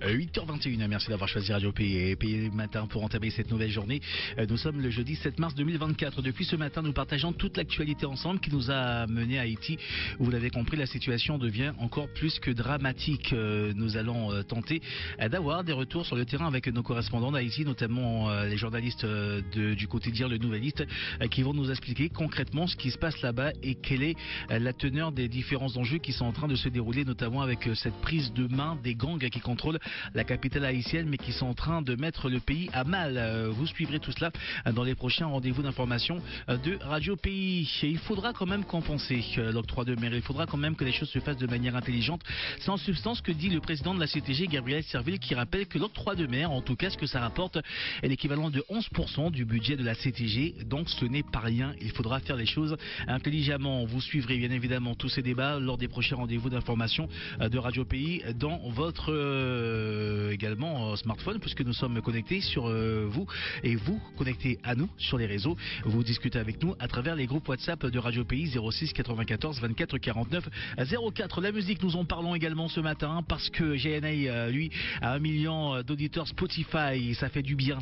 8h21, merci d'avoir choisi Radio Pays et Pays Matin pour entamer cette nouvelle journée. Nous sommes le jeudi 7 mars 2024. Depuis ce matin, nous partageons toute l'actualité ensemble qui nous a mené à Haïti. Vous l'avez compris, la situation devient encore plus que dramatique. Nous allons tenter d'avoir des retours sur le terrain avec nos correspondants d'Haïti, notamment les journalistes du quotidien Le Nouvelliste, qui vont nous expliquer concrètement ce qui se passe là-bas et quelle est la teneur des différents enjeux qui sont en train de se dérouler, notamment avec cette prise de main des gangs qui contrôlent la capitale haïtienne, mais qui sont en train de mettre le pays à mal. Vous suivrez tout cela dans les prochains rendez-vous d'information de Radio Pays. Et il faudra quand même compenser l'octroi de mer. Il faudra quand même que les choses se fassent de manière intelligente. C'est en substance que dit le président de la CTG, Gabriel Serville, qui rappelle que l'octroi de mer, en tout cas ce que ça rapporte, est l'équivalent de 11% du budget de la CTG. Donc ce n'est pas rien. Il faudra faire les choses intelligemment. Vous suivrez bien évidemment tous ces débats lors des prochains rendez-vous d'information de Radio Pays dans votre également smartphone, puisque nous sommes connectés sur vous et vous connectés à nous sur les réseaux. Vous discutez avec nous à travers les groupes WhatsApp de Radio Pays 06 94 24 49 04. La musique, nous en parlons également ce matin parce que GNA, lui, a 1 million d'auditeurs Spotify. Ça fait du bien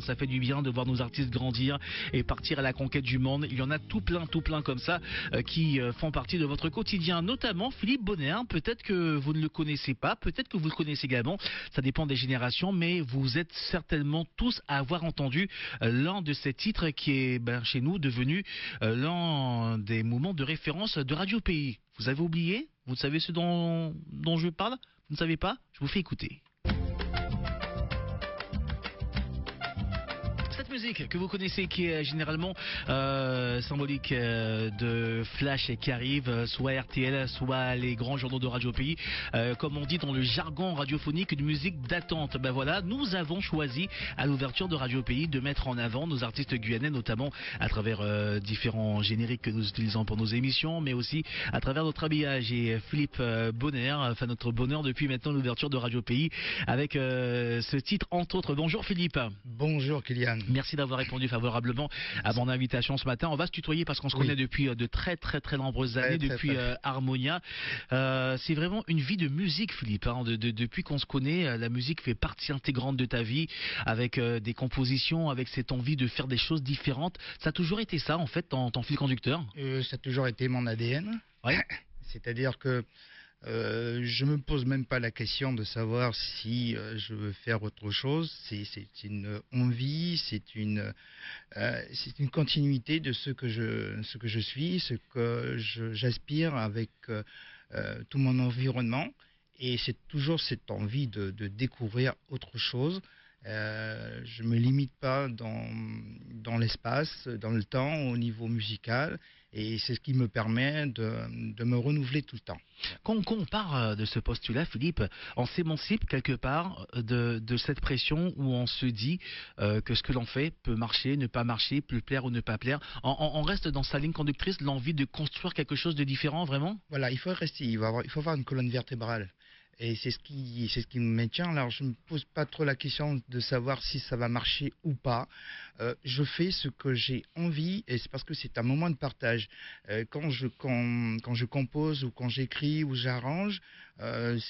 de voir nos artistes grandir et partir à la conquête du monde. Il y en a tout plein comme ça qui font partie de votre quotidien, notamment Philippe Bonner. Peut-être que vous ne le connaissez pas, peut-être que vous le connaissez également, ça dépend des générations, mais vous êtes certainement tous à avoir entendu l'un de ces titres qui est chez nous devenu l'un des moments de référence de Radio Pays. Vous avez oublié? Vous savez ce dont je parle? Vous ne savez pas? Je vous fais écouter. Cette musique que vous connaissez, qui est généralement symbolique de Flash qui arrive, soit RTL, soit les grands journaux de Radio Pays, comme on dit dans le jargon radiophonique, une musique d'attente. Ben voilà, nous avons choisi à l'ouverture de Radio Pays de mettre en avant nos artistes guyanais, notamment à travers différents génériques que nous utilisons pour nos émissions, mais aussi à travers notre habillage. Et Philippe Bonner, enfin notre bonheur depuis maintenant l'ouverture de Radio Pays, avec ce titre entre autres. Bonjour Philippe. Bonjour Kylian. Merci d'avoir répondu favorablement à mon invitation ce matin. On va se tutoyer parce qu'on se connaît depuis de très nombreuses années, depuis Harmonia. C'est vraiment une vie de musique, Philippe. Depuis qu'on se connaît, la musique fait partie intégrante de ta vie, avec des compositions, avec cette envie de faire des choses différentes. Ça a toujours été ça, en fait, ton fil conducteur? Ça a toujours été mon ADN. Oui. C'est-à-dire que je me pose même pas la question de savoir si je veux faire autre chose. C'est une envie, c'est une continuité de ce que je suis, ce que j'aspire avec tout mon environnement. Et c'est toujours cette envie de découvrir autre chose. Je me limite pas dans l'espace, dans le temps, au niveau musical, et c'est ce qui me permet de me renouveler tout le temps. Quand on part de ce postulat, Philippe, on s'émancipe quelque part de cette pression où on se dit que ce que l'on fait peut marcher, ne pas marcher, peut plaire ou ne pas plaire. On reste dans sa ligne conductrice, l'envie de construire quelque chose de différent, vraiment? Voilà, il faut avoir une colonne vertébrale. Et c'est ce qui me maintient. Alors je me pose pas trop la question de savoir si ça va marcher ou pas. Je fais ce que j'ai envie, et c'est parce que c'est un moment de partage. Quand je compose ou quand j'écris ou j'arrange,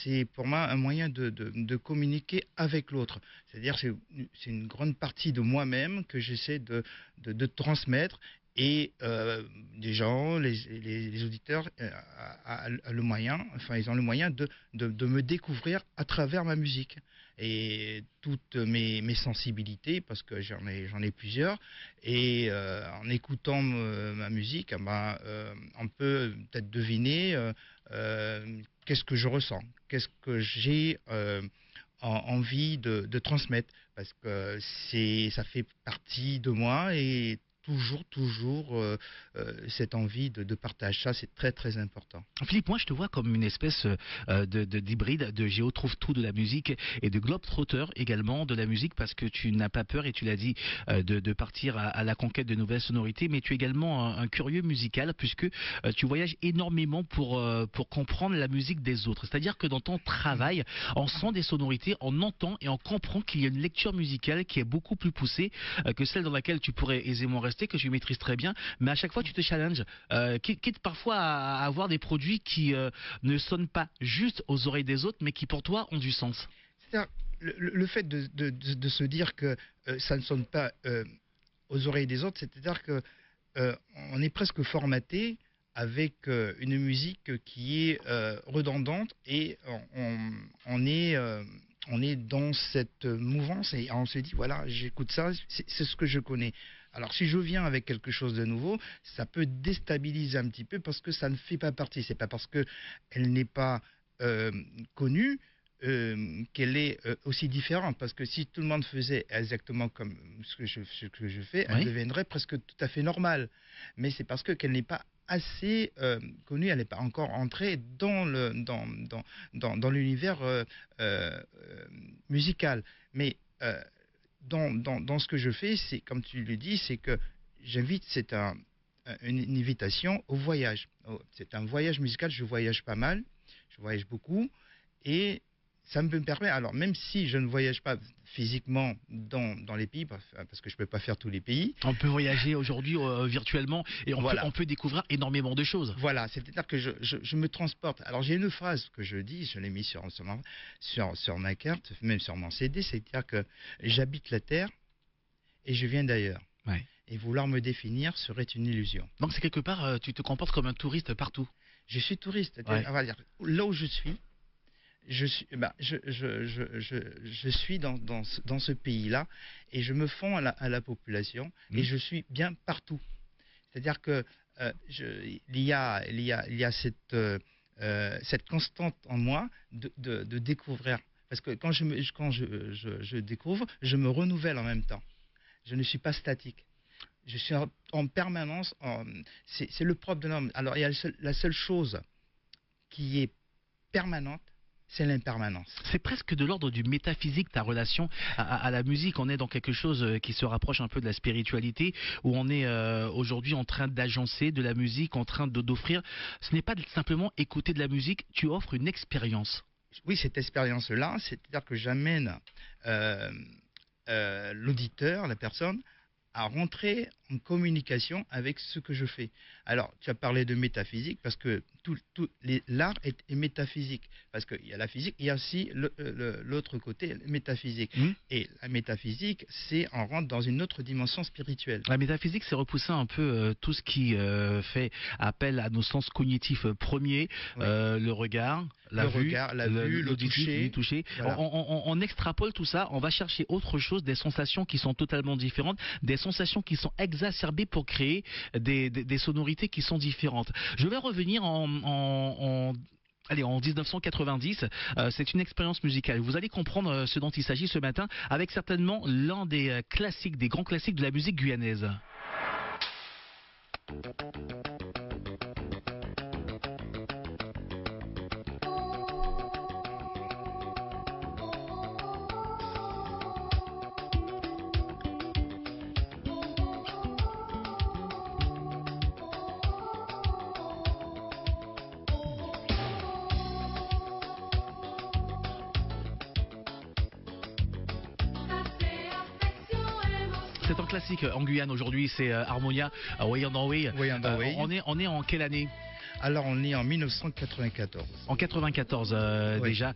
c'est pour moi un moyen de communiquer avec l'autre. C'est-à-dire c'est une grande partie de moi-même que j'essaie de transmettre. Et des gens, les auditeurs, ils ont le moyen de me découvrir à travers ma musique et toutes mes sensibilités, parce que j'en ai plusieurs. Et en écoutant ma musique, on peut peut-être deviner qu'est-ce que je ressens, qu'est-ce que j'ai envie de transmettre, parce que ça fait partie de moi, et toujours cette envie de partage. Ça, c'est très important. Philippe, moi je te vois comme une espèce d'hybride de Géo trouve tout de la musique et de globe-trotter également de la musique, parce que tu n'as pas peur, et tu l'as dit, de partir à la conquête de nouvelles sonorités, mais tu es également un curieux musical, puisque tu voyages énormément pour comprendre la musique des autres. C'est-à-dire que dans ton travail, on sent des sonorités, on entend et on comprend qu'il y a une lecture musicale qui est beaucoup plus poussée que celle dans laquelle tu pourrais aisément rester, que tu maîtrises très bien, mais à chaque fois tu te challenges, quitte parfois à avoir des produits qui ne sonnent pas juste aux oreilles des autres, mais qui pour toi ont du sens. C'est-à-dire, le fait de se dire que ça ne sonne pas aux oreilles des autres, c'est-à-dire que on est presque formaté avec une musique qui est redondante et on est dans cette mouvance et on se dit voilà, j'écoute ça, c'est ce que je connais. Alors si je viens avec quelque chose de nouveau, ça peut déstabiliser un petit peu parce que ça ne fait pas partie. C'est pas parce que elle n'est pas euh, connue qu'elle est aussi différente. Parce que si tout le monde faisait exactement comme ce que je fais, elle Oui. deviendrait presque tout à fait normale. Mais c'est parce que qu'elle n'est pas assez connue, elle n'est pas encore entrée dans l'univers musical. Mais dans ce que je fais, c'est comme tu le dis, c'est que j'invite, une invitation au voyage. C'est un voyage musical, je voyage pas mal, je voyage beaucoup, et ça me permet, alors même si je ne voyage pas physiquement dans les pays, parce que je ne peux pas faire tous les pays, On peut voyager aujourd'hui virtuellement et voilà. on peut découvrir énormément de choses. Voilà, c'est-à-dire que je me transporte. Alors j'ai une phrase que je dis, je l'ai mis sur ma carte, même sur mon CD, c'est-à-dire que j'habite la Terre et je viens d'ailleurs. Ouais. Et vouloir me définir serait une illusion. Donc c'est quelque part, tu te comportes comme un touriste partout. Je suis touriste, Ouais. on va dire, là où je suis, je suis dans ce pays-là et je me fonds à la population et je suis bien partout. C'est-à-dire que il y a cette constante en moi de découvrir. Parce que quand je découvre, je me renouvelle en même temps. Je ne suis pas statique. Je suis en permanence. C'est le propre de l'homme. Alors, il y a la seule chose qui est permanente, c'est l'impermanence. C'est presque de l'ordre du métaphysique, ta relation à la musique. On est dans quelque chose qui se rapproche un peu de la spiritualité, où on est aujourd'hui en train d'agencer de la musique, en train d'offrir. Ce n'est pas simplement écouter de la musique, tu offres une expérience. Oui, cette expérience-là, c'est-à-dire que j'amène l'auditeur, la personne, à rentrer en communication avec ce que je fais. Alors, tu as parlé de métaphysique, parce que l'art est métaphysique. Parce qu'il y a la physique, il y a aussi l'autre côté, métaphysique. Et la métaphysique, c'est on rentre dans une autre dimension spirituelle. La métaphysique, c'est repousser un peu tout ce qui fait appel à nos sens cognitifs premiers, Oui. le regard, la vue, le toucher. Voilà. On extrapole tout ça, on va chercher autre chose, des sensations qui sont totalement différentes, des sensations qui sont exacerbées pour créer des sonorités qui sont différentes. Je vais revenir Allez, en 1990, c'est une expérience musicale. Vous allez comprendre ce dont il s'agit ce matin avec certainement l'un des classiques, des grands classiques de la musique guyanaise. C'est un classique en Guyane aujourd'hui, c'est Harmonia, Way on the Way. On est en quelle année? Alors, on est en 1994. En 94 Oui. déjà,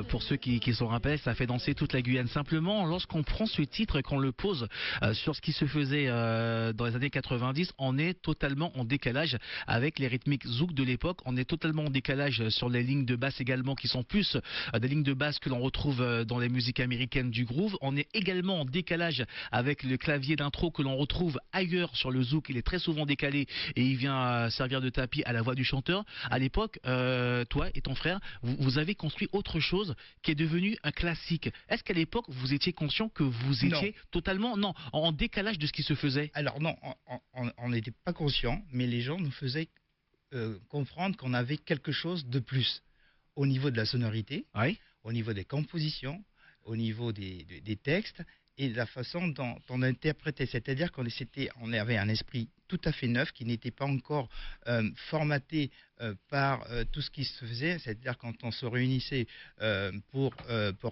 pour ceux qui s'en rappellent, ça fait danser toute la Guyane. Simplement, lorsqu'on prend ce titre, qu'on le pose sur ce qui se faisait dans les années 90, on est totalement en décalage avec les rythmiques zouk de l'époque. On est totalement en décalage sur les lignes de basse également, qui sont plus des lignes de basse que l'on retrouve dans les musiques américaines du groove. On est également en décalage avec le clavier d'intro que l'on retrouve ailleurs sur le zouk. Il est très souvent décalé et il vient servir de tapis à la voix du chanteur. À l'époque, toi et ton frère, vous avez construit autre chose qui est devenu un classique. Est-ce qu'à l'époque, vous étiez conscient que vous étiez totalement en décalage de ce qui se faisait? Alors non, on n'était pas conscient, mais les gens nous faisaient comprendre qu'on avait quelque chose de plus au niveau de la sonorité, Oui. au niveau des compositions, au niveau des textes et de la façon dont on interprétait. C'est-à-dire on avait un esprit tout à fait neuf qui n'était pas encore formaté par tout ce qui se faisait. C'est-à-dire quand on se réunissait pour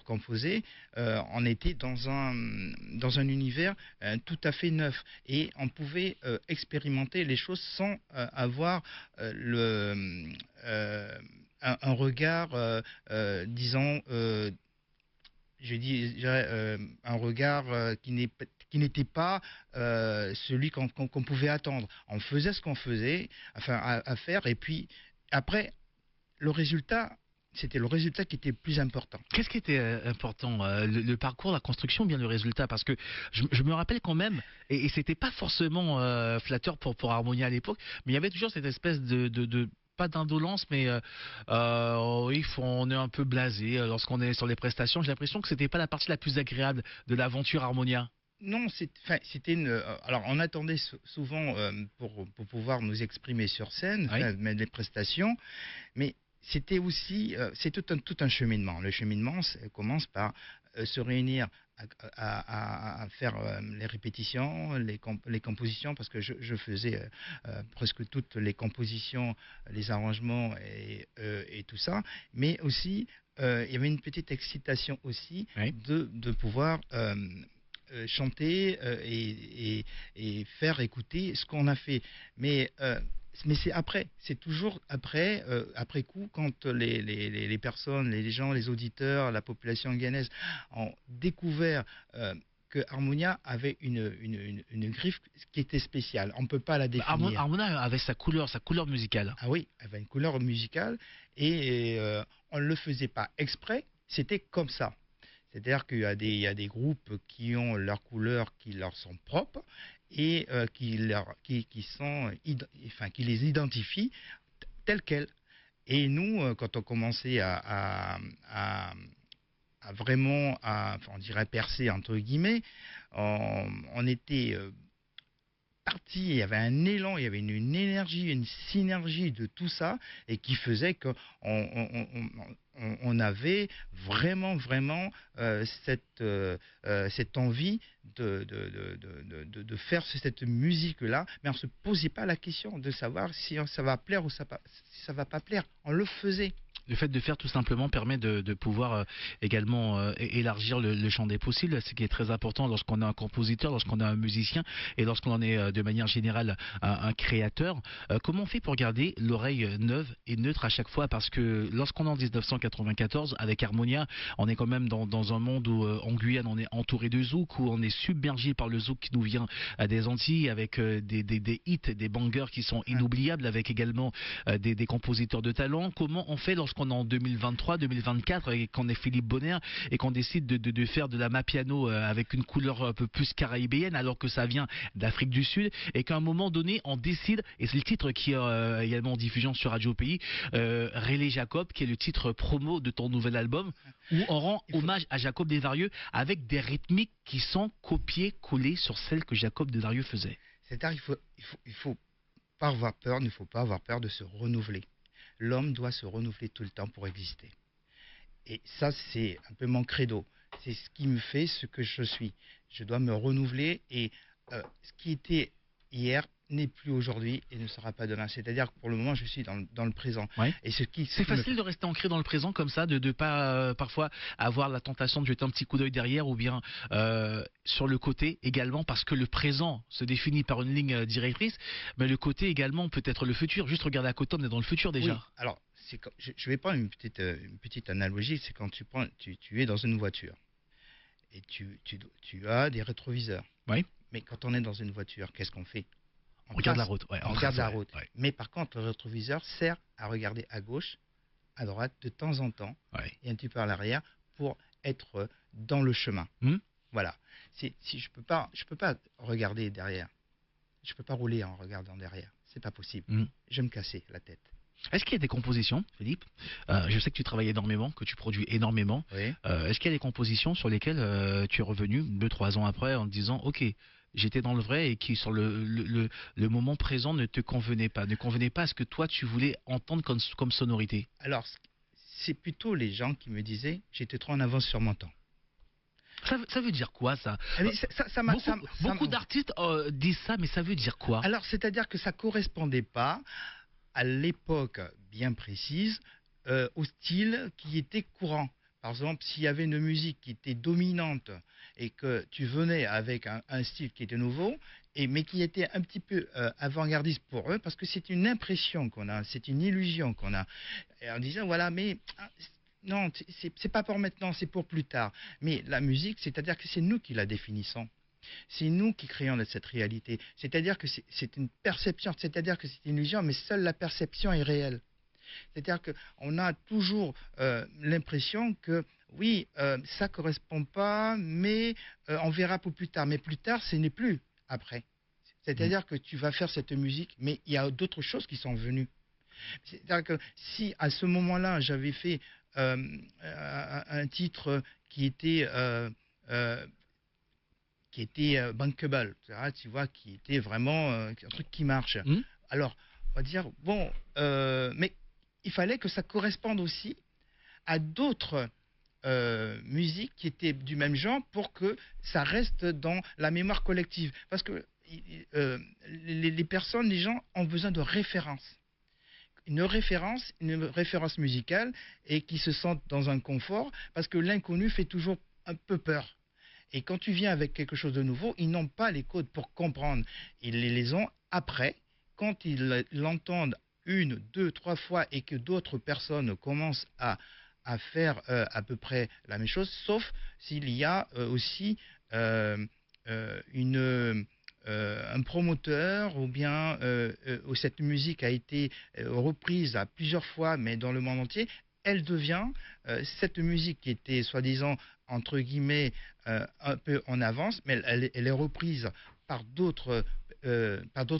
composer, on était dans un univers tout à fait neuf et on pouvait expérimenter les choses sans avoir un regard, disons, je dirais, un regard qui n'était pas celui qu'on pouvait attendre. On faisait ce qu'on faisait, enfin à faire, et puis après, le résultat, c'était le résultat qui était le plus important. Qu'est-ce qui était important, le parcours, la construction, ou bien le résultat? Parce que je me rappelle quand même, et c'était pas forcément flatteur pour Harmonia à l'époque, mais il y avait toujours cette espèce de pas d'indolence, mais oui, on est un peu blasé lorsqu'on est sur les prestations. J'ai l'impression que c'était pas la partie la plus agréable de l'aventure Harmonia. Non, c'était une. Alors, on attendait souvent pour pouvoir nous exprimer sur scène, Oui. mais les prestations, mais c'était aussi, c'est tout un cheminement. Le cheminement commence par se réunir à faire les répétitions, les compositions, parce que je faisais presque toutes les compositions, les arrangements et tout ça, mais aussi il y avait une petite excitation aussi Oui. de pouvoir chanter et faire écouter ce qu'on a fait. Mais c'est après, c'est toujours après, après coup, quand les personnes, les gens, les auditeurs, la population guyanaise ont découvert que Harmonia avait une griffe qui était spéciale. On ne peut pas la définir. Harmonia avait sa couleur musicale. Ah oui, elle avait une couleur musicale et on ne le faisait pas exprès, c'était comme ça. C'est-à-dire il y a des groupes qui ont leurs couleurs qui leur sont propres et qui sont, enfin, qui les identifient telles quelles. Et nous, quand on commençait à vraiment, enfin, on dirait percer entre guillemets, on était parti, il y avait un élan, il y avait une énergie, une synergie de tout ça, et qui faisait qu'on on avait vraiment cette envie de faire cette musique-là, mais on ne se posait pas la question de savoir si ça va plaire ou si ça va pas plaire. On le faisait. Le fait de faire tout simplement permet de pouvoir également élargir le champ des possibles, ce qui est très important lorsqu'on est un compositeur, lorsqu'on est un musicien et lorsqu'on en est de manière générale un créateur. Comment on fait pour garder l'oreille neuve et neutre à chaque fois? Parce que lorsqu'on est en 1994 avec Harmonia, on est quand même dans un monde où en Guyane on est entouré de zouk, où on est submergé par le zouk qui nous vient des Antilles, avec des hits, des bangers qui sont inoubliables, avec également des compositeurs de talent. Comment on fait lorsqu'on est en 2023, 2024 et qu'on est Philippe Bonner et qu'on décide de faire de la mapiano avec une couleur un peu plus caraïbéenne alors que ça vient d'Afrique du Sud et qu'à un moment donné on décide, et c'est le titre qui est également en diffusion sur Radio Pays, Rélé Jacob, qui est le titre promo de ton nouvel album, où on rend hommage à Jacob Desvarieux avec des rythmiques qui sont copiées-collées sur celles que Jacob Desvarieux faisait. C'est-à-dire il faut pas avoir peur, il ne faut pas avoir peur de se renouveler. L'homme doit se renouveler tout le temps pour exister. Et ça, c'est un peu mon credo. C'est ce qui me fait ce que je suis. Je dois me renouveler et ce qui était hier n'est plus aujourd'hui et ne sera pas demain. C'est-à-dire que pour le moment, je suis dans le présent. Ouais. Et c'est facile de rester ancré dans le présent comme ça, de ne pas parfois avoir la tentation de jeter un petit coup d'œil derrière ou bien sur le côté également, parce que le présent se définit par une ligne directrice, mais le côté également peut être le futur. Juste regarder à côté, on est dans le futur déjà. Oui. Alors, je vais prendre une petite analogie. C'est quand tu es dans une voiture et tu as des rétroviseurs. Oui. Mais quand on est dans une voiture, qu'est-ce qu'on fait? On regarde la route. Ouais, on regarde la route. Ouais. Mais par contre, le rétroviseur sert à regarder à gauche, à droite, de temps en temps, et un petit peu à l'arrière, pour être dans le chemin. Voilà. Si je peux pas regarder derrière. Je peux pas rouler en regardant derrière. C'est pas possible. Je vais me casser la tête. Est-ce qu'il y a des compositions, Philippe? Je sais que tu travailles énormément, que tu produis énormément. Oui. Est-ce qu'il y a des compositions sur lesquelles tu es revenu 2-3 ans après en te disant ok, j'étais dans le vrai, et qui sur le moment présent ne te convenait pas à ce que toi tu voulais entendre comme sonorité? Alors, c'est plutôt les gens qui me disaient j'étais trop en avance sur mon temps. Ça veut dire quoi ça? Beaucoup d'artistes disent ça, mais ça veut dire quoi? Alors, c'est-à-dire que ça correspondait pas à l'époque bien précise au style qui était courant. Par exemple, s'il y avait une musique qui était dominante et que tu venais avec un style qui était nouveau, mais qui était un petit peu avant-gardiste pour eux, parce que c'est une impression qu'on a, c'est une illusion qu'on a, et en disant voilà, mais Non, c'est pas pour maintenant, c'est pour plus tard. Mais la musique, c'est-à-dire que c'est nous qui la définissons. C'est nous qui créons cette réalité. C'est-à-dire que c'est une perception, c'est-à-dire que c'est une illusion, mais seule la perception est réelle. C'est-à-dire qu'on a toujours l'impression que oui, ça ne correspond pas, mais on verra pour plus tard. Mais plus tard, ce n'est plus après. C'est-à-dire que tu vas faire cette musique, mais il y a d'autres choses qui sont venues. C'est-à-dire que si à ce moment-là, j'avais fait un titre euh, qui était bankable, tu vois, qui était vraiment un truc qui marche. Hmm. Alors, on va dire, bon, mais il fallait que ça corresponde aussi à d'autres musiques qui étaient du même genre pour que ça reste dans la mémoire collective. Parce que les personnes, les gens ont besoin de références. Une référence musicale et qui se sentent dans un confort parce que l'inconnu fait toujours un peu peur. Et quand tu viens avec quelque chose de nouveau, ils n'ont pas les codes pour comprendre. Ils les ont après, quand ils l'entendent une, deux, trois fois et que d'autres personnes commencent à faire à peu près la même chose, sauf s'il y a aussi euh, un promoteur ou bien où cette musique a été reprise à plusieurs fois, mais dans le monde entier, elle devient cette musique qui était soi-disant entre guillemets un peu en avance, mais elle est reprise par d'autres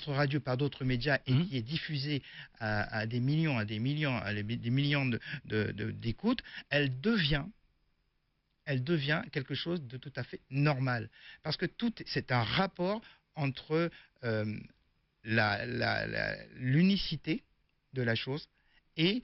radios, par d'autres médias et qui est diffusée à des millions, des millions d'écoutes, elle devient quelque chose de tout à fait normal. Parce que c'est un rapport entre l'unicité de la chose et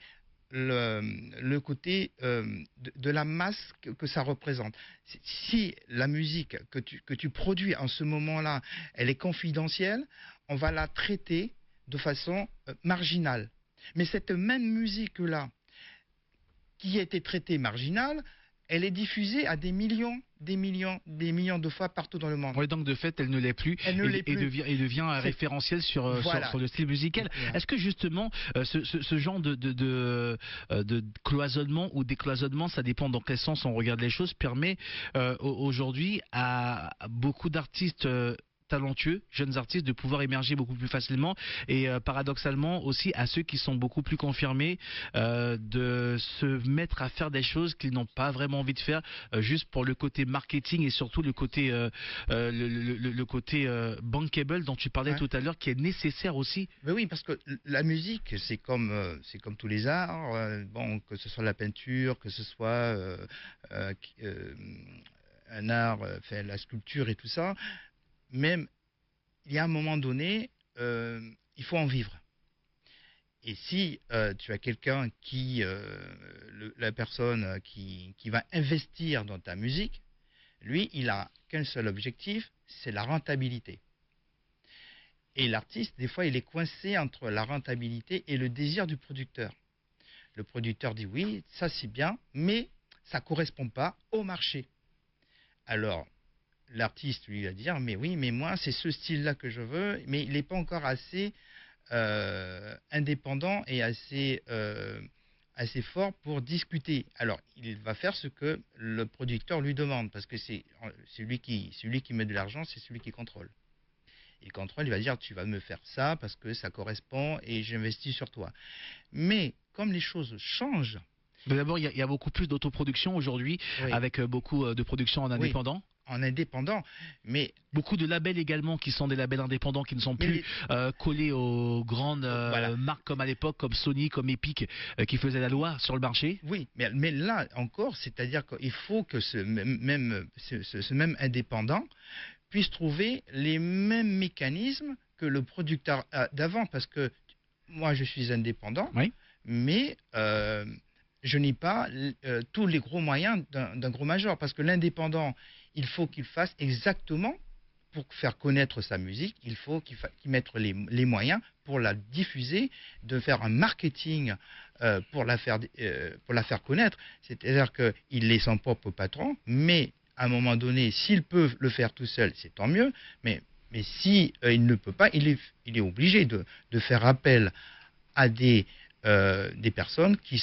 le côté de la masse que ça représente. Si la musique que tu produis en ce moment-là, elle est confidentielle, on va la traiter de façon marginale. Mais cette même musique-là, qui a été traitée marginale, elle est diffusée à des millions de fois partout dans le monde. Oui, donc de fait, elle ne l'est plus Elle ne l'est plus. Et devient un référentiel Voilà. sur le style musical. Voilà. Est-ce que justement, ce genre de cloisonnement ou décloisonnement, ça dépend dans quel sens on regarde les choses, permet aujourd'hui à beaucoup d'artistes talentueux, jeunes artistes, de pouvoir émerger beaucoup plus facilement et paradoxalement aussi à ceux qui sont beaucoup plus confirmés de se mettre à faire des choses qu'ils n'ont pas vraiment envie de faire juste pour le côté marketing et surtout le côté le côté bankable dont tu parlais tout à l'heure qui est nécessaire aussi. Mais oui, parce que la musique, c'est comme tous les arts, bon, que ce soit la peinture, que ce soit un art, fait la sculpture et tout ça, même il y a un moment donné, il faut en vivre. Et si tu as quelqu'un la personne qui va investir dans ta musique, lui, il a qu'un seul objectif, c'est la rentabilité. Et l'artiste, des fois, il est coincé entre la rentabilité et le désir du producteur. Le producteur dit oui, ça c'est bien, mais ça ne correspond pas au marché. Alors, l'artiste lui va dire mais oui, mais moi c'est ce style-là que je veux, mais il n'est pas encore assez indépendant et assez fort pour discuter. Alors il va faire ce que le producteur lui demande parce que c'est lui qui met de l'argent, c'est celui qui contrôle. Et le contrôle, il va dire tu vas me faire ça parce que ça correspond et j'investis sur toi. Mais comme les choses changent. Mais d'abord, il y a beaucoup plus d'autoproduction aujourd'hui, oui, avec beaucoup de production en indépendant. Oui. En indépendant, mais beaucoup de labels également qui sont des labels indépendants qui ne sont plus collés aux grandes marques comme à l'époque, comme Sony, comme Epic, qui faisaient la loi sur le marché. Oui, mais là encore, c'est-à-dire qu'il faut que ce même indépendant puisse trouver les mêmes mécanismes que le producteur d'avant, parce que moi je suis indépendant, oui, mais je n'ai pas tous les gros moyens d'un gros major, parce que l'indépendant, il faut qu'il fasse exactement, pour faire connaître sa musique, il faut qu'il mette les moyens pour la diffuser, de faire un marketing pour la faire connaître. C'est-à-dire qu'il est son propre patron, mais à un moment donné, s'il peut le faire tout seul, c'est tant mieux, mais si il ne peut pas, il est obligé de faire appel à des des personnes qui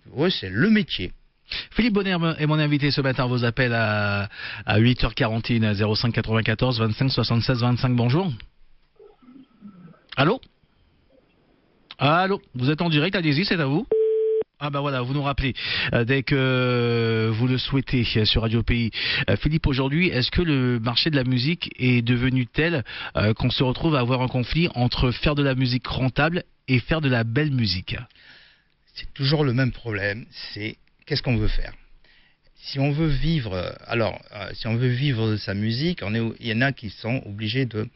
pour eux, c'est le métier. Philippe Bonner est mon invité ce matin. Vos appels à 8h41 05 94 25 76 25. Bonjour. Allô? Allô? Vous êtes en direct, allez-y, c'est à vous. Ah bah voilà, vous nous rappelez dès que vous le souhaitez sur Radio Pays. Philippe, aujourd'hui, est-ce que le marché de la musique est devenu tel qu'on se retrouve à avoir un conflit entre faire de la musique rentable et faire de la belle musique? C'est toujours le même problème, c'est qu'est-ce qu'on veut faire? Si on veut vivre, si on veut vivre de sa musique, il y en a qui sont obligés de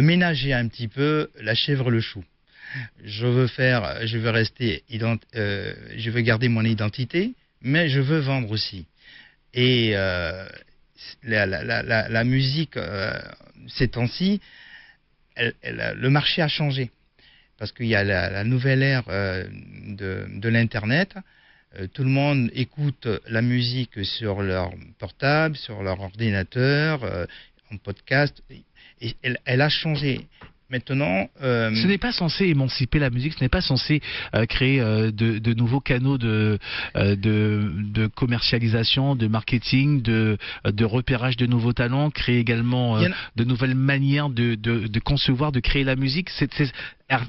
ménager un petit peu la chèvre le chou. Je veux garder mon identité, mais je veux vendre aussi. Et la musique, ces temps-ci, le marché a changé. Parce qu'il y a la nouvelle ère de l'Internet. Tout le monde écoute la musique sur leur portable, sur leur ordinateur, en podcast. Et elle a changé. Maintenant, ce n'est pas censé émanciper la musique, ce n'est pas censé créer de nouveaux canaux de commercialisation, de marketing, de repérage de nouveaux talents, créer également de nouvelles manières de concevoir, de créer la musique.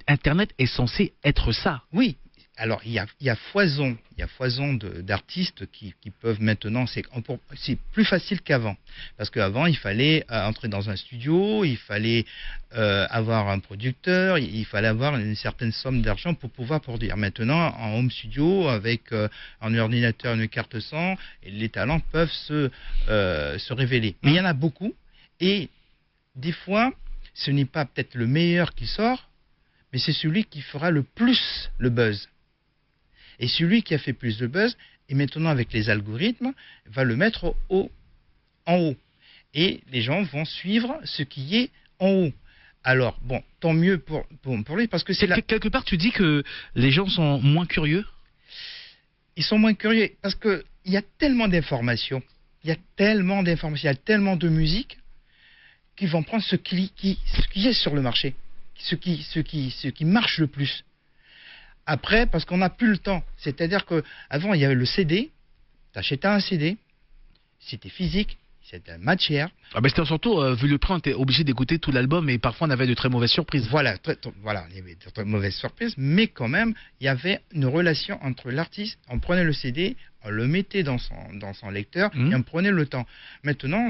Internet est censé être ça. Oui. Alors, il y a foison d'artistes qui peuvent maintenant, c'est plus facile qu'avant. Parce qu'avant, il fallait entrer dans un studio, il fallait avoir un producteur, il fallait avoir une certaine somme d'argent pour pouvoir produire. Maintenant, en home studio, avec un ordinateur, une carte son, les talents peuvent se révéler. Mais il y en a beaucoup, et des fois, ce n'est pas peut-être le meilleur qui sort, mais c'est celui qui fera le plus le buzz. Et celui qui a fait plus de buzz, et maintenant avec les algorithmes, va le mettre en haut. Et les gens vont suivre ce qui est en haut. Alors, bon, tant mieux pour lui, parce que c'est quelque part, tu dis que les gens sont moins curieux? Ils sont moins curieux, parce qu'il y a tellement d'informations, il y a tellement de musique, qu'ils vont prendre ce qui est sur le marché, ce qui marche le plus. Après, parce qu'on n'a plus le temps. C'est-à-dire qu'avant, il y avait le CD. Tu achetais un CD. C'était physique. C'était matière. Ah ben c'était surtout, vu le prix, on était obligé d'écouter tout l'album et parfois on avait de très mauvaises surprises. Voilà, il y avait de très mauvaises surprises. Mais quand même, il y avait une relation entre l'artiste. On prenait le CD, on le mettait dans son lecteur et on prenait le temps. Maintenant,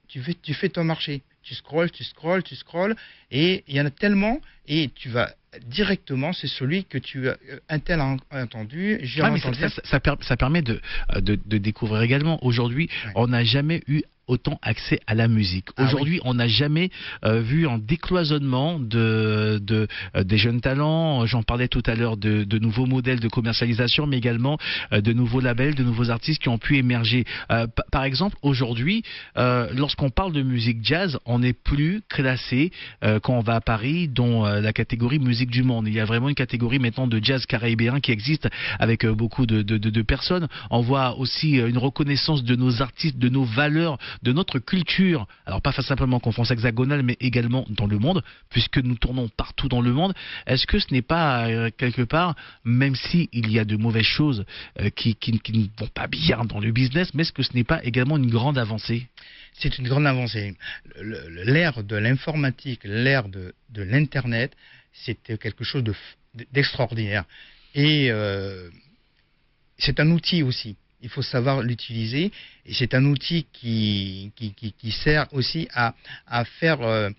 tu fais ton marché. Tu scrolles, et il y en a tellement, et tu vas directement, c'est celui que un tel a entendu, j'ai entendu. Ça permet de découvrir également. Aujourd'hui, on n'a jamais eu autant accès à la musique. Aujourd'hui, on n'a jamais vu un décloisonnement des jeunes talents. J'en parlais tout à l'heure de nouveaux modèles de commercialisation, mais également de nouveaux labels, de nouveaux artistes qui ont pu émerger. Par exemple, aujourd'hui, lorsqu'on parle de musique jazz, on n'est plus classé quand on va à Paris dans la catégorie musique du monde. Il y a vraiment une catégorie maintenant de jazz caribéen qui existe avec beaucoup de personnes. On voit aussi une reconnaissance de nos artistes, de nos valeurs, de notre culture, alors pas simplement qu'en France hexagonale, mais également dans le monde, puisque nous tournons partout dans le monde. Est-ce que ce n'est pas quelque part, même s'il y a de mauvaises choses qui ne vont pas bien dans le business, mais est-ce que ce n'est pas également une grande avancée? C'est une grande avancée. L'ère de l'informatique, l'ère de l'Internet, c'était quelque chose d'extraordinaire. Et c'est un outil aussi. Il faut savoir l'utiliser, et c'est un outil qui sert aussi à faire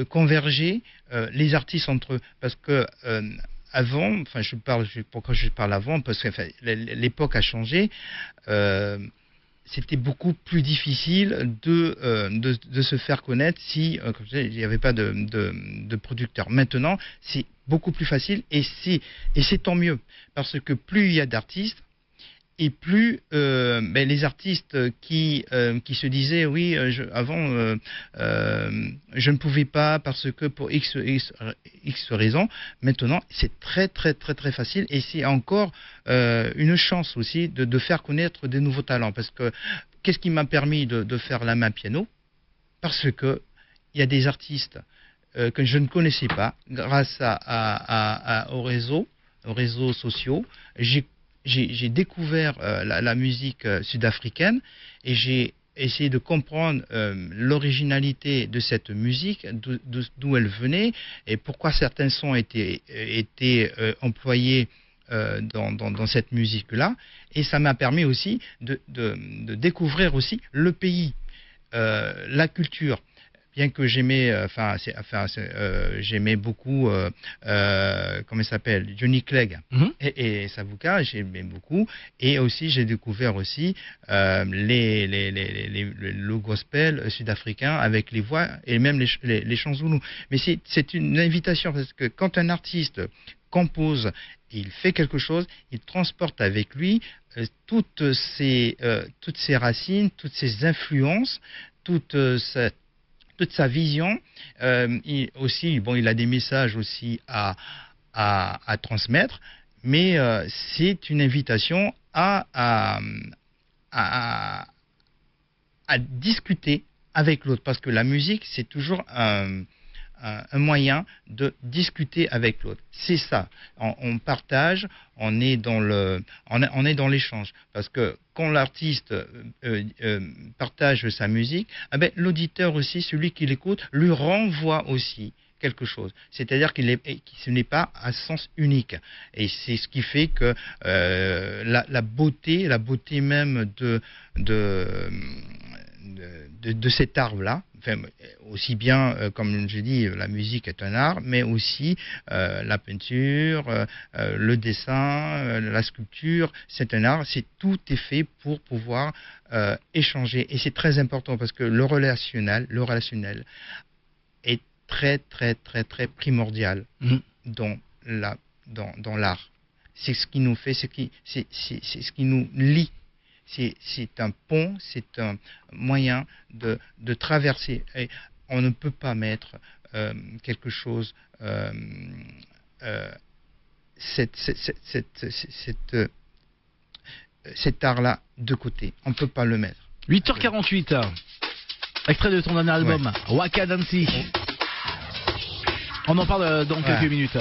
converger les artistes entre eux. Parce que avant, pourquoi je parle avant, parce que l'époque a changé. C'était beaucoup plus difficile de se faire connaître si comme je disais, il n'y avait pas de producteurs. Maintenant, c'est beaucoup plus facile, et c'est tant mieux, parce que plus il y a d'artistes, et plus les artistes qui se disaient oui, avant je ne pouvais pas parce que pour X raisons, maintenant c'est très très très très facile, et c'est encore une chance aussi de faire connaître des nouveaux talents. Parce que qu'est-ce qui m'a permis de faire la main piano? Parce que il y a des artistes que je ne connaissais pas. Grâce aux réseaux sociaux, j'ai découvert la musique sud-africaine et j'ai essayé de comprendre l'originalité de cette musique, d'où elle venait et pourquoi certains sons étaient employés dans cette musique-là. Et ça m'a permis aussi de découvrir aussi le pays, la culture. Bien que j'aimais, j'aimais beaucoup, comment il s'appelle, Johnny Clegg et Savuka, j'aimais beaucoup. Et aussi, j'ai découvert aussi le gospel sud-africain avec les voix et même les chants zoulous. Mais c'est une invitation parce que quand un artiste compose, il fait quelque chose, il transporte avec lui toutes ses racines, toutes ses influences, toute sa vision. Il a des messages aussi à transmettre, mais c'est une invitation à discuter avec l'autre, parce que la musique, c'est toujours un moyen de discuter avec l'autre. C'est ça. On partage, on est dans l'échange. Parce que quand l'artiste partage sa musique, l'auditeur aussi, celui qui l'écoute, lui renvoie aussi quelque chose. C'est-à-dire que ce n'est pas à sens unique. Et c'est ce qui fait que la beauté même de cet art-là, aussi bien, comme je dis, la musique est un art, mais aussi la peinture, le dessin, la sculpture, c'est un art, tout est fait pour pouvoir échanger. Et c'est très important parce que le relationnel est très, très, très, très primordial dans l'art. C'est ce qui nous fait, c'est ce qui nous lie. C'est un pont, c'est un moyen de traverser. Et on ne peut pas mettre quelque chose, cet art-là de côté. On ne peut pas le mettre. 8h48, extrait de ton dernier album, Waka Dansi. On en parle dans quelques minutes.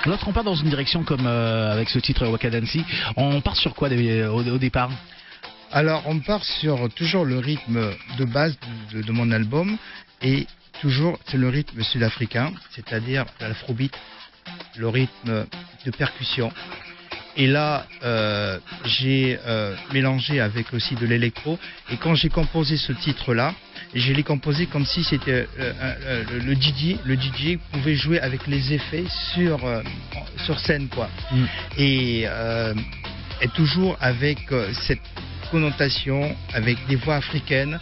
Lorsqu'on part dans une direction comme avec ce titre Waka Dansi, on part sur quoi au départ? Alors on part sur toujours le rythme de base de mon album, et toujours c'est le rythme sud-africain, c'est-à-dire l'afrobeat, le rythme de percussion. Et là, j'ai mélangé avec aussi de l'électro. Et quand j'ai composé ce titre-là, je l'ai composé comme si c'était le DJ pouvait jouer avec les effets sur scène, quoi. Et toujours avec cette connotation, avec des voix africaines.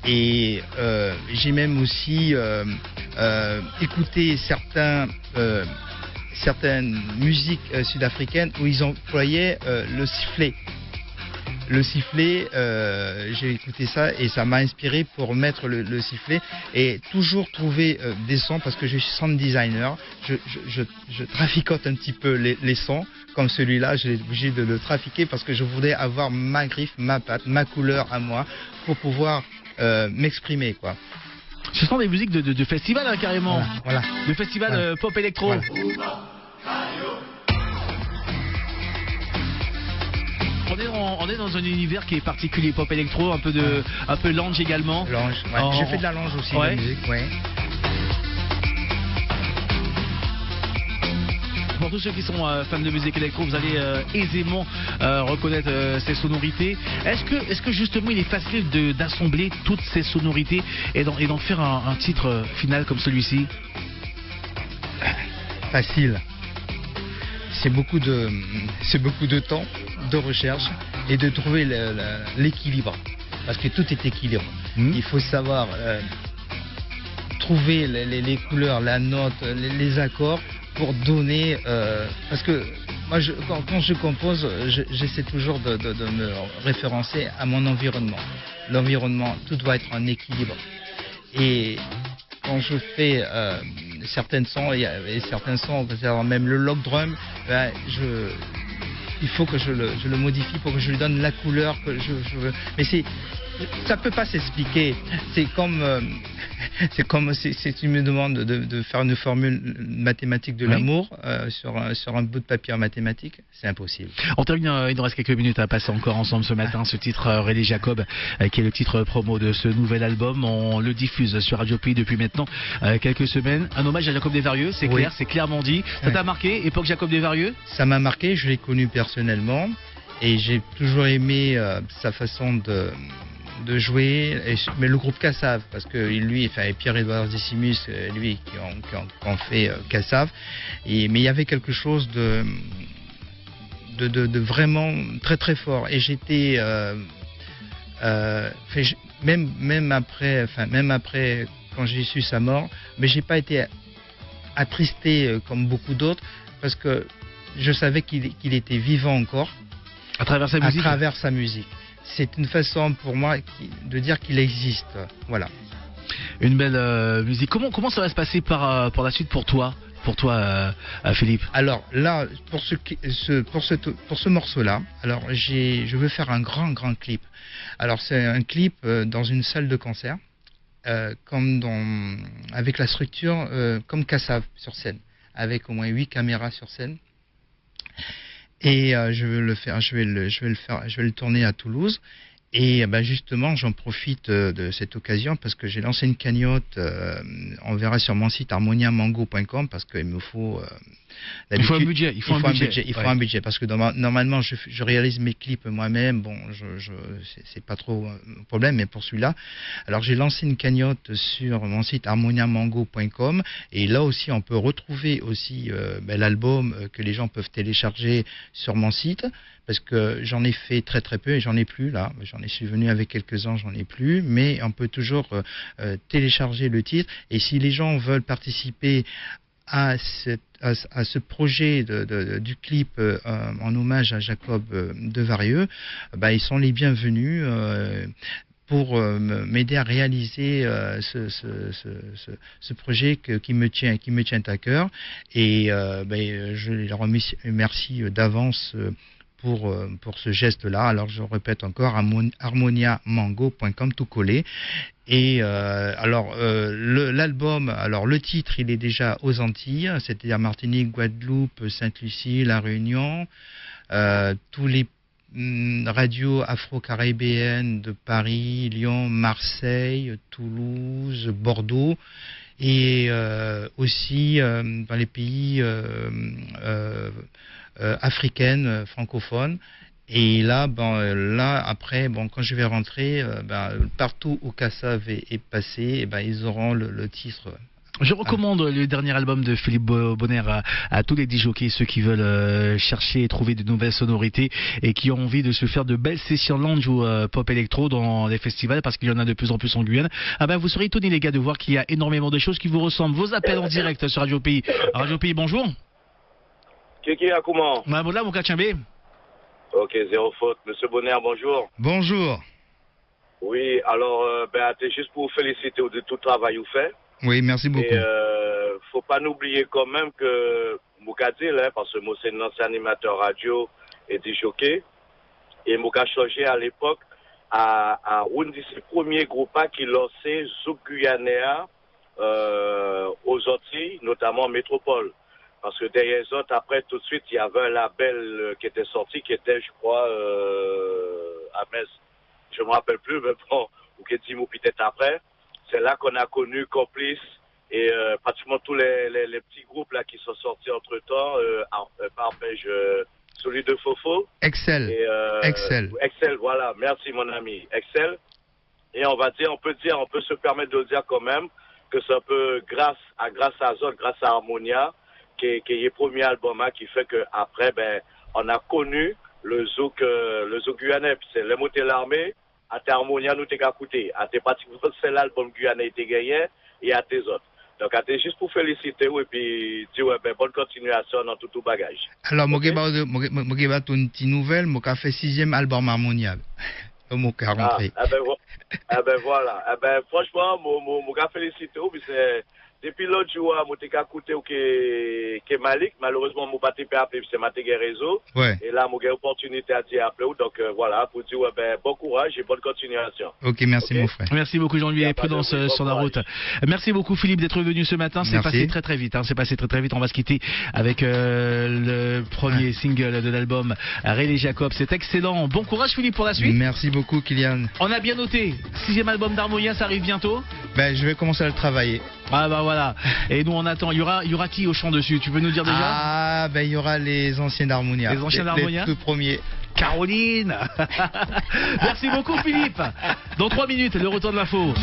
Et j'ai même aussi écouté certaines musiques sud-africaines où ils employaient le sifflet. le sifflet, j'ai écouté ça et ça m'a inspiré pour mettre le sifflet et toujours trouver des sons parce que je suis sound designer. Je traficote un petit peu les sons. Comme celui-là, j'ai obligé de le trafiquer parce que je voulais avoir ma griffe, ma patte, ma couleur à moi pour pouvoir m'exprimer, quoi. Ce sont des musiques de festival, hein, carrément. Voilà. De festival pop électro. Voilà. On est dans un univers qui est particulier, pop électro, un peu lounge également. Lounge, ouais. J'ai fait de la lounge aussi, de la musique, ouais. Pour tous ceux qui sont fans de musique électro, vous allez aisément reconnaître ces sonorités. Est-ce que justement il est facile d'assembler toutes ces sonorités et d'en faire un titre final comme celui-ci? Facile. C'est beaucoup de temps, de recherche et de trouver l'équilibre. Parce que tout est équilibre. Il faut savoir trouver les couleurs, la note, les accords pour donner... parce que moi, quand je compose, j'essaie toujours de me référencer à mon environnement. L'environnement, tout doit être en équilibre. Et quand je fais certains sons, et certains sons, même le log drum, il faut que je le modifie pour que je lui donne la couleur que je veux. Mais ça peut pas s'expliquer. C'est comme si tu me demandes de faire une formule mathématique de l'amour sur un bout de papier en mathématiques, c'est impossible. On termine, il nous reste quelques minutes à passer encore ensemble ce matin. Ce titre René Jacob, qui est le titre promo de ce nouvel album, on le diffuse sur Radio Pays depuis maintenant quelques semaines. Un hommage à Jacob Desvarieux, c'est clair, c'est clairement dit. Ça t'a marqué, époque Jacob Desvarieux? Ça m'a marqué, je l'ai connu personnellement et j'ai toujours aimé sa façon de jouer, mais le groupe Cassav, parce que lui, et Pierre-Édouard Decimus, lui, qui ont fait Cassav, mais il y avait quelque chose de vraiment très très fort. Et j'étais, même après, quand j'ai su sa mort, mais j'ai pas été attristé comme beaucoup d'autres, parce que je savais qu'il était vivant encore. À travers sa musique. À travers sa musique. C'est une façon pour moi de dire qu'il existe. Voilà. Une belle musique. Comment ça va se passer pour la suite pour toi Philippe? Alors là, pour ce morceau-là, alors je veux faire un grand clip. Alors c'est un clip dans une salle de concert, avec la structure comme Cassav sur scène, avec au moins 8 caméras sur scène. Et je vais le tourner à Toulouse. Et justement, j'en profite de cette occasion parce que j'ai lancé une cagnotte. On verra sur mon site harmoniamango.com parce qu'il me faut... il faut un budget. Il faut un budget parce que normalement, je réalise mes clips moi-même. Bon, c'est pas trop un problème, mais pour celui-là, alors j'ai lancé une cagnotte sur mon site harmoniamango.com et là aussi, on peut retrouver aussi l'album que les gens peuvent télécharger sur mon site. Parce que j'en ai fait très très peu et j'en ai plus là. J'en suis venu avec quelques-uns, j'en ai plus. Mais on peut toujours télécharger le titre. Et si les gens veulent participer à ce projet du clip en hommage à Jacob Desvarieux, ils sont les bienvenus pour m'aider à réaliser ce projet qui me tient à cœur. Et je les remercie d'avance pour ce geste-là. Alors je répète encore, harmoniamango.com, tout collé. Et l'album, alors le titre, il est déjà aux Antilles, c'est-à-dire Martinique, Guadeloupe, Sainte-Lucie, La Réunion, tous les radios afro-caribéennes de Paris, Lyon, Marseille, Toulouse, Bordeaux. Et aussi dans les pays africaines, francophones. Et là, après, quand je vais rentrer, partout où Cassav est passé, ils auront le titre. Je recommande le dernier album de Philippe Bonner à tous les DJs, ceux qui veulent chercher et trouver de nouvelles sonorités et qui ont envie de se faire de belles sessions lounge ou pop électro dans les festivals, parce qu'il y en a de plus en plus en Guyane. Vous serez étonnés, les gars, de voir qu'il y a énormément de choses qui vous ressemblent. Vos appels en direct sur Radio Pays. Radio Pays, bonjour. Comment? Voilà, mon Kachambé. Ok, zéro faute. Monsieur Bonner, bonjour. Bonjour. Oui, alors, c'est juste pour vous féliciter de tout le travail que vous faites. Oui, merci beaucoup. Et faut pas n'oublier quand même que Moukadil, parce que moi c'est un ancien animateur radio et du jockey, et Mouka changé à l'époque à un de ses premiers groupes qui lançait Zouk Guyanéa aux Antilles, notamment en métropole. Parce que derrière les autres, après, tout de suite, il y avait un label qui était sorti, qui était, je crois, à Metz. Je me rappelle plus, mais bon, ou qui dit peut-être après. C'est là qu'on a connu Complice et pratiquement tous les petits groupes là qui sont sortis entre-temps, celui de Fofo. Excel. Et, Excel. Excel, voilà. Merci, mon ami. Excel. Et on peut se permettre de le dire quand même, que c'est un peu grâce à Zod, grâce à Harmonia, qui est le premier album qui fait que après, on a connu le zouk guyanais. C'est le mot de l'armée, à tes Harmonia, nous t'es écouté. À tes pratiquement, c'est l'album guyanais qui gagné, et à tes autres. Donc, à tes juste pour féliciter, et puis dire, bonne continuation dans tout bagage. Alors, okay? Moi, j'ai une petite nouvelle, moi, j'ai fait 6e album Harmonia. Mon cas rentré. Voilà. Franchement, moi, félicité, puis c'est, depuis l'autre jour, moi, t'ai écouté que Malik, malheureusement, moi, pas t'ai appelé, c'est ma réseau. Ouais. Et là, moi, j'ai opportunité à t'y appeler, donc, voilà, pour dire, bon courage et bonne continuation. Ok, merci, mon frère. Merci beaucoup, Jean-Louis, et prudence sur la route. Merci beaucoup, Philippe, d'être venu ce matin. C'est passé très, très vite, C'est passé très, très vite. On va se quitter avec, le premier single de l'album, Rayleigh Jacob. C'est excellent. Bon courage, Philippe, pour la suite. Merci beaucoup, Kylian. On a bien noté. 6e album d'Harmonia, ça arrive bientôt. Je vais commencer à le travailler. Ah voilà. Et nous on attend. Il y aura qui au chant dessus? Tu peux nous dire déjà? Il y aura les anciens d'Harmonia. Les anciens d'Harmonia. Les tout premiers. Caroline. Merci beaucoup Philippe. Dans 3 minutes, le retour de l'info.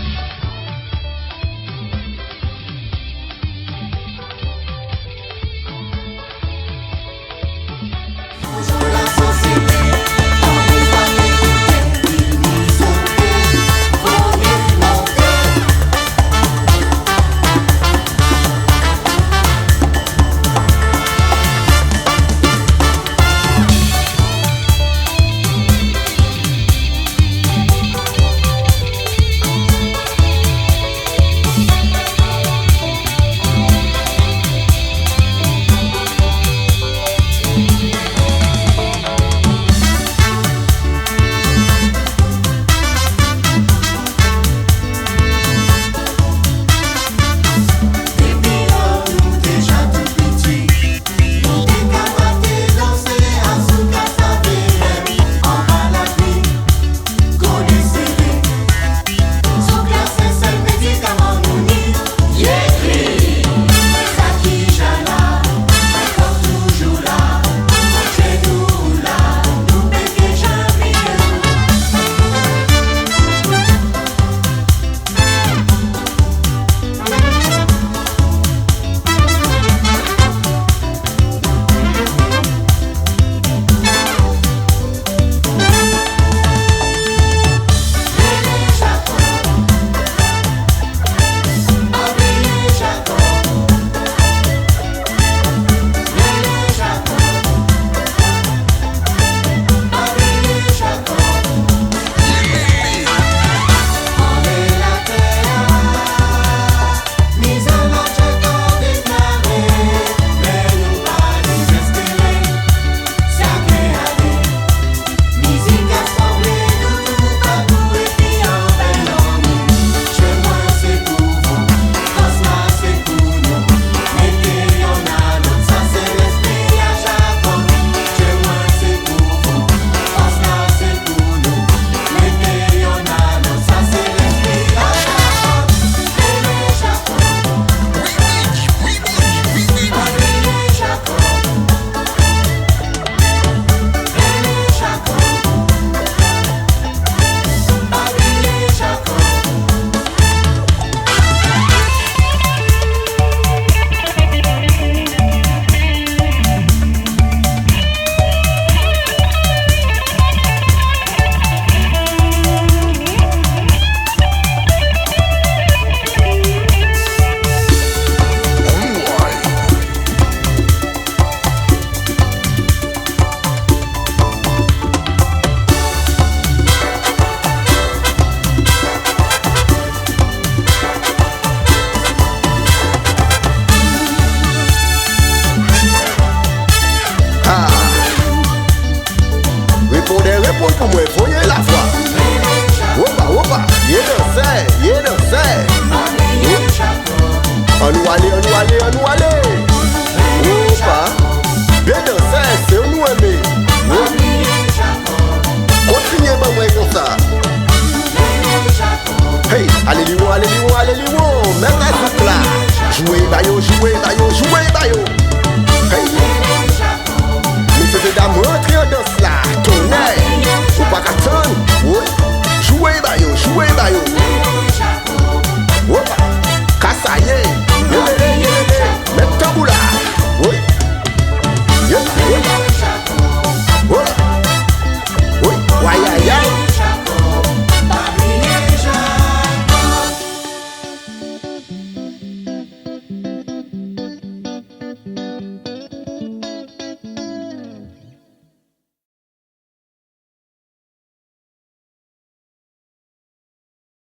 jouer, bayo, jouer, bayo, jouer, bayo.